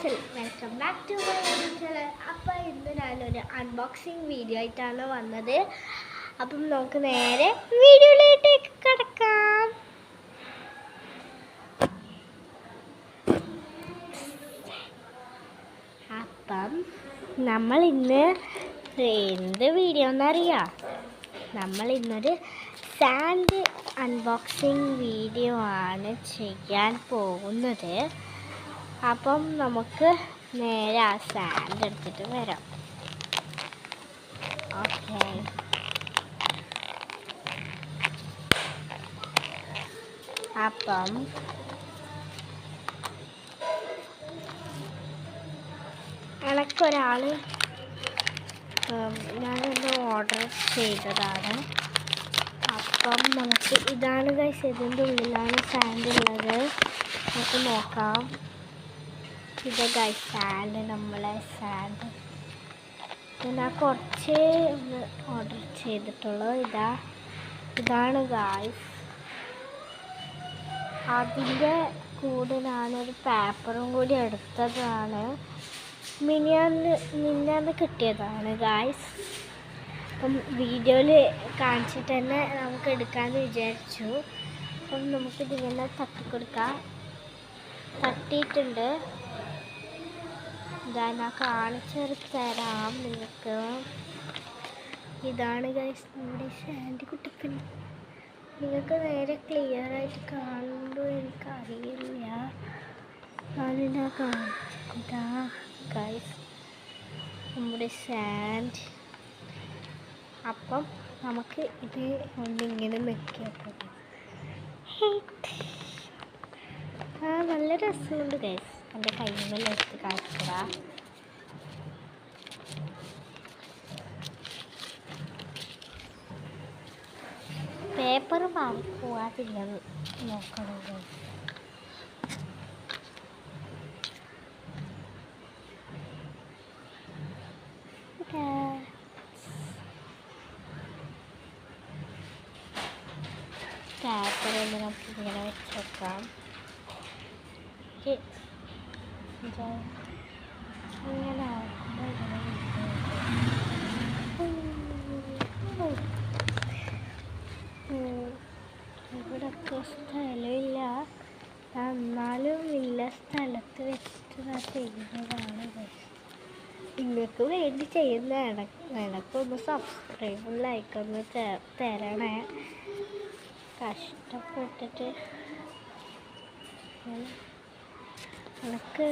Guys, welcome back to my channel. അപ്പോൾ ഇന്ന് ഞാനൊരു അൺബോക്സിങ് വീഡിയോ ആയിട്ടാണ് വന്നത്. അപ്പം നമുക്ക് നേരെ വീഡിയോയിലേക്ക് കിടക്കാം. അപ്പം നമ്മൾ ഇന്ന് എന്ത് വീഡിയോ എന്നറിയാം? നമ്മൾ ഇന്നൊരു സാൻഡ് അൺബോക്സിങ് വീഡിയോ ആണ് ചെയ്യാൻ പോകുന്നത്. അപ്പം നമുക്ക് നേരെ ആ സാൻഡ് എടുത്തിട്ട് വരാം. ഓക്കെ, അപ്പം എനിക്കൊരാൾ ഞാനൊന്ന് ഓർഡർ ചെയ്തതാണ്. അപ്പം നമുക്ക് ഇതാണ് ഗൈസ്, ഇതിൻ്റെ ഉള്ളിലാണ് സാൻഡ് ഉള്ളത്. നമുക്ക് നോക്കാം. ഇത് ഗൈസ് സാൻഡ്, നമ്മളെ സാൻഡ് ഞാൻ കുറച്ച് ഓർഡർ ചെയ്തിട്ടുള്ളൂ. ഇതാണ് ഗൈസ്. അതിൻ്റെ കൂടെ ഞാനൊരു പേപ്പറും കൂടി എടുത്തതാണ്. മിനിഞ്ഞാന്ന് കിട്ടിയതാണ് ഗൈസ്. അപ്പം വീഡിയോയിൽ കാണിച്ചിട്ട് തന്നെ നമുക്ക് എടുക്കാമെന്ന് വിചാരിച്ചു. അപ്പം നമുക്കിതിങ്ങനെ തട്ടിക്കൊടുക്കാം. തട്ടിയിട്ടുണ്ട്. ഞാൻ കാണിച്ചൊരു തരാം നിങ്ങൾക്ക്. ഇതാണ് ഗൈസ് നമ്മുടെ സാൻഡ് കുട്ടിപ്പൻ. നിങ്ങൾക്ക് നേരെ ക്ലിയർ ആയിട്ട് കാണുന്നുണ്ടോ എനിക്കറിയില്ല. ഞാനിതാ കാണിച്ചിട്ടാ ഗൈസ് നമ്മുടെ സാൻഡ്. അപ്പം നമുക്ക് ഇത് ഒന്നിങ്ങനെ നിൽക്കിയപ്പോൾ നല്ല രസമുണ്ട് ഗൈസ്. എൻ്റെ കയ്യിൽ എടുത്ത് കാണിക്കുക. പേപ്പർ പോവാതില്ല നോക്കണം ഗൈസ്. പേപ്പർ ഒന്ന് നമുക്ക് ഇങ്ങനെ വെച്ച് വെക്കാം. ഇങ്ങനെ ഇവിടൊക്കെ സ്ഥലമില്ല, എന്നാലും ഇല്ല സ്ഥലത്ത് വെച്ചിട്ട് ഞാൻ ചെയ്യുന്നതാണ്. നിങ്ങൾക്ക് വേണ്ടി ചെയ്യുന്ന എനക്കൊന്ന് സബ്സ്ക്രൈബും ലൈക്കൊന്ന് തരണേ. കഷ്ടപ്പെട്ടിട്ട് എനിക്ക്